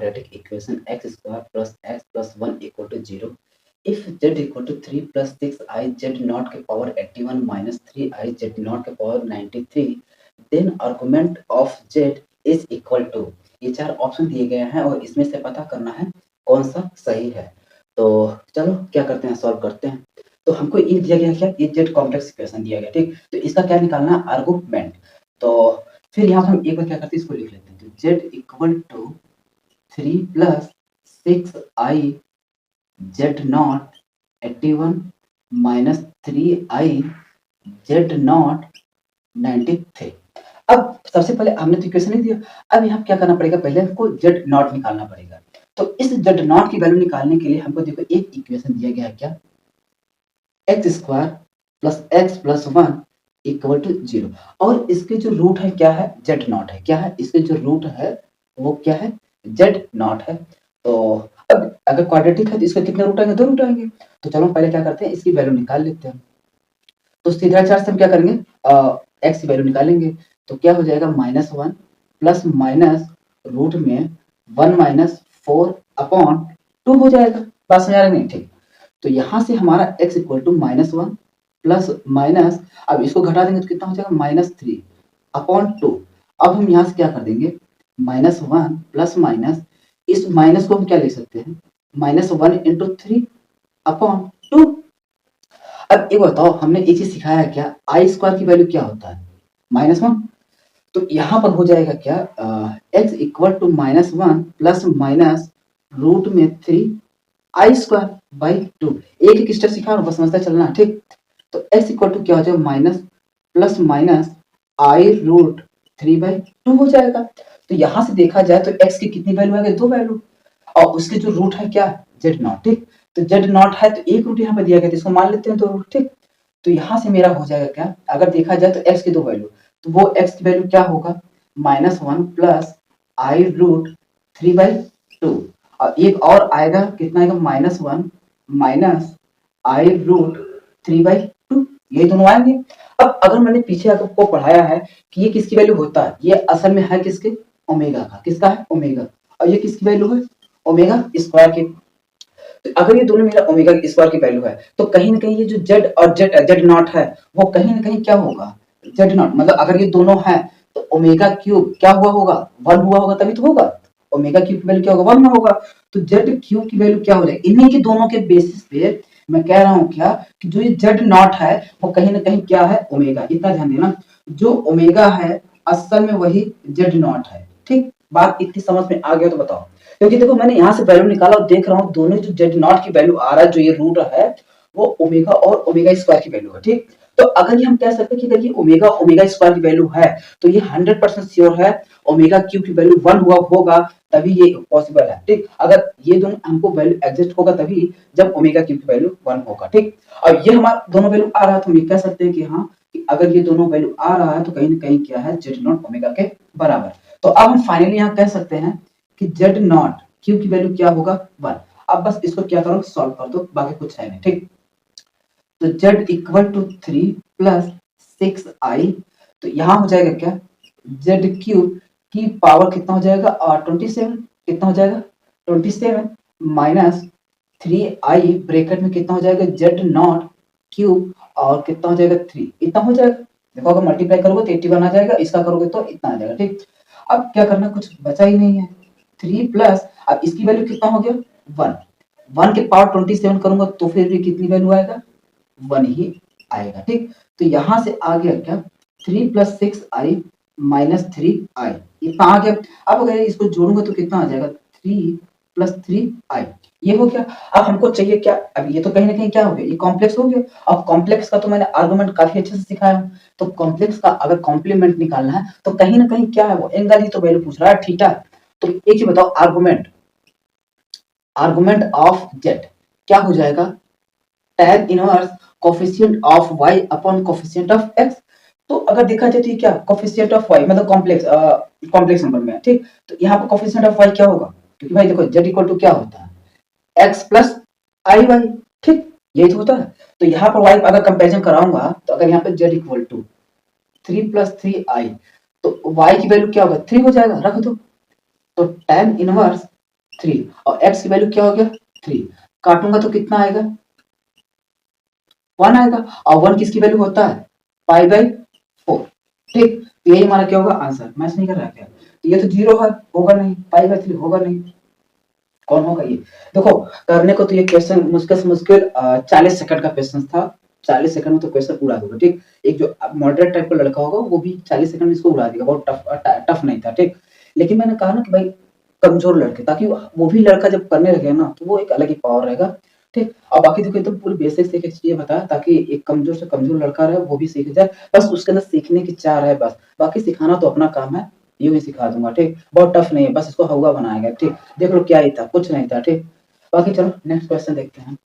quadratic equation x square plus x plus 1 equal to 0. If z equal to 3 plus 6i z naught के power 81 minus 3i z naught के power 93, then argument of z is equal to, ये चार option दिए गए हैं और इसमें से पता करना है कौन सा सही है। तो चलो क्या करते हैं, सॉल्व करते हैं। तो हमको ये दिया गया क्या, ये जेड कॉम्प्लेक्स इक्वेशन दिया गया, ठीक। तो इसका क्या निकालना है, आर्गुमेंट। तो फिर यहाँ पर हम एक बार क्या करते हैं, इसको लिख लेते हैं। तो Z equal to 3 plus 6i Z naught 81 minus 3i Z naught 93। अब सबसे पहले हमने तो इक्वेशन नहीं दिया, अब यहाँ क्या करना पड़ेगा, पहले हमको जेड नॉट निकालना पड़ेगा। तो इस जेड नॉट की वैल्यू निकालने के लिए हमको देखो एक इक्वेशन दिया गया है, क्या, X square plus X plus 1 equal to 0, और इसके जो रूट है क्या है, जेड नॉट है। क्या है, इसके जो रूट है वो क्या है, जेड नॉट है। तो अब अगर क्वाड्रेटिक है तो इसके कितने रूट आएंगे, 2 रूट आएंगे। तो चलो पहले क्या करते हैं, इसकी वैल्यू निकाल लेते हैं। तो सीधा चार्ज से हम क्या करेंगे, एक्स की वैल्यू निकालेंगे। तो क्या हो जाएगा, -1 प्लस माइनस रूट में 1 माइनस 4 अपॉन 2 हो जाएगा। बात समझ आ रही नहीं, ठीक। तो यहाँ से हमारा x equal to -1 plus minus, अब इसको घटा देंगे तो कितना हो जाएगा, -3 अपॉन 2। अब हम यहाँ से क्या कर देंगे, -1 प्लस माइनस, इस माइनस को हम क्या ले सकते हैं, -1 इंटू 3 अपॉन 2। अब ये बताओ, हमने एक चीज सिखाया है क्या, आई स्क्वायर की वैल्यू क्या होता है, -1। तो यहाँ पर हो जाएगा क्या, x equal to -1 plus minus root में 3 आई स्क्वायर बाई 2। एक एक स्टेप सिखा रहा हूँ, बस समझता चलना, ठीक। तो x इक्वल टू क्या हो जाएगा, माइनस प्लस माइनस आई रूट 3/2 हो जाएगा। तो यहाँ से देखा जाए तो x की कितनी वैल्यू आ गई, 2 वैल्यू, और उसके जो रूट है क्या, जेड नॉट, ठीक। तो जेड नॉट है तो एक रूट यहाँ पे दिया गया, तो इसको मान लेते हैं 2 रूट, ठीक। तो यहाँ से मेरा हो जाएगा क्या, अगर देखा जाए तो x की 2 वैल्यू, तो वो x की वैल्यू क्या होगा, -1 प्लस आई रूट 3/2, और एक और आएगा, कितना आएगा, -1 माइनस आई रूट 3/2, ये दोनों आएंगे। अब अगर मैंने पीछे आपको पढ़ाया है कि ये किसकी वैल्यू होता है, ये असल में है किसके, ओमेगा का, किसका है, ओमेगा, और ये किसकी वैल्यू है, ओमेगा स्क्वायर की। तो अगर ये दोनों मेरा ओमेगा स्क्वायर की वैल्यू है, तो कहीं ना कहीं ये जो जेड और जेड नॉट है वो कहीं ना कहीं क्या होगा, जेड नॉट, मतलब अगर ये दोनों है तो ओमेगा क्यूब क्या हुआ होगा, 1 हुआ होगा, तभी तो होगा। ओमेगा क्यूब की वैल्यू क्या होगा, 1 होगा। तो जेड क्यूब की वैल्यू क्या हो जाएगी, इन्हीं के दोनों के बेसिस पे मैं कह रहा हूँ क्या, कि जो ये जेड नॉट है वो कहीं ना कहीं क्या है, ओमेगा। इतना ध्यान देना, जो ओमेगा है असल में वही जेड नॉट है, ठीक। बात इतनी समझ में आ गया तो बताओ, क्योंकि देखो मैंने यहाँ से वैल्यू निकाला और देख रहा हूँ दोनों जो जेड नॉट की वैल्यू आ रहा है, जो ये रूट है वो ओमेगा और ओमेगा स्क्वायर की वैल्यू है, ठीक। तो अगर ये हम कह सकते हैं कि अगर ये ओमेगा ओमेगा स्क्वायर की वैल्यू है तो ये 100% श्योर है ओमेगा क्यूब की वैल्यू 1 हुआ होगा, तभी ये पॉसिबल है, ठीक। अगर ये दोनों हमको वैल्यू एग्जिस्ट होगा तभी जब ओमेगा क्यूब की वैल्यू 1 होगा, ठीक। और ये हमारा दोनों वैल्यू आ रहा है तो हम ये कह सकते हैं कि हाँ, कि अगर ये दोनों वैल्यू आ रहा है तो कहीं ना कहीं क्या है, जेड नॉट ओमेगा के बराबर। तो अब हम फाइनली यहाँ कह सकते हैं कि जेड नॉट क्यू की वैल्यू क्या होगा, 1। अब बस इसको क्या करो, सॉल्व कर दो, बाकी कुछ है नहीं, ठीक। तो z equal to 3 plus 6i, तो यहाँ हो जाएगा क्या, z क्यूब की पावर कितना हो जाएगा, 27, कितना हो जाएगा, 27 माइनस 3i ब्रैकेट में कितना हो जाएगा, z नॉट क्यूब, और कितना हो जाएगा 3, इतना हो जाएगा। देखो अगर मल्टीप्लाई करोगे तो 81 आ जाएगा, इसका करोगे तो इतना आ जाएगा, ठीक। अब क्या करना, कुछ बचा ही नहीं है, 3 प्लस, अब इसकी वैल्यू कितना हो गया, 1, 1 के पावर 27 करूंगा तो फिर भी कितनी वैल्यू आएगा, 1 ही आएगा, ठीक। तो यहां से आ गया क्या, 3 प्लस 6i माइनस 3i, इतना आ गया। अब अगर इसको जोड़ूंगा तो कितना आ जाएगा, 3 प्लस 3i, ये हो गया। अब हमको चाहिए क्या, अब ये तो कहीं ना कहीं क्या हो गया, ये कॉम्प्लेक्स हो गया। अब कॉम्प्लेक्स का तो मैंने आर्गुमेंट काफी अच्छे से सिखाया हूं, तो कॉम्प्लेक्स का अगर कॉम्प्लीमेंट निकालना है तो कहीं ना कहीं क्या है, वो एंगल ही तो वैल्यू पूछ रहा है, थीटा। तो एक ही बताओ, आर्गुमेंट ऑफ जेड क्या हो जाएगा, tan inverse coefficient of y upon coefficient of x। तो अगर देखा जाए तो ये क्या, कोफिशिएंट ऑफ y मतलब कॉम्प्लेक्स नंबर में है, ठीक। तो यहाँ पर कोफिशिएंट ऑफ y क्या होगा, क्योंकि भाई देखो z इक्वल टू क्या होता है, x प्लस आई वाई, ठीक, यही तो होता है। तो यहाँ पर y अगर कंपैरिजन कराऊंगा तो अगर यहाँ पे z equal to 3 plus 3i, तो y की वैल्यू क्या होगा, 3 हो जाएगा, रख दो। तो tan इनवर्स 3 और x की वैल्यू क्या हो गया 3, काटूंगा तो कितना आएगा 1 आएगा, और 1 किसकी वैल्यू होता है पाई बाई 4। ठीक, तो यही हमारा क्या होगा आंसर, मैच नहीं कर रहा है क्या, तो ये तो 0 है, होगा नहीं, पाई बाई 3 होगा नहीं, कौन होगा ये। देखो करने को तो ये क्वेश्चन मुश्किल से मुश्किल 40 सेकंड का क्वेश्चन था, 40 सेकंड में तो क्वेश्चन उड़ा दूंगा। ठीक, एक जो मॉडरेट टाइप का लड़का होगा वो भी 40 सेकंड में इसको उड़ा देगा, बहुत टफ नहीं था। ठीक, लेकिन मैंने कहा ना कि भाई कमजोर लड़के, ताकि वो भी लड़का जब करने लगे ना तो वो एक अलग ही पावर रहेगा। ठीक, और बाकी देखो एकदम पूरी बेसिक से एक चीजें बताया ताकि एक कमजोर से कमजोर लड़का रहे वो भी सीख जाए, बस उसके अंदर सीखने की चाह है बस, बाकी सिखाना तो अपना काम है, यूं ही सिखा दूंगा। ठीक, बहुत टफ नहीं है, बस इसको हवा बनाएगा। ठीक, देख लो क्या ही था, कुछ नहीं था। ठीक, बाकी चलो नेक्स्ट क्वेश्चन देखते हैं।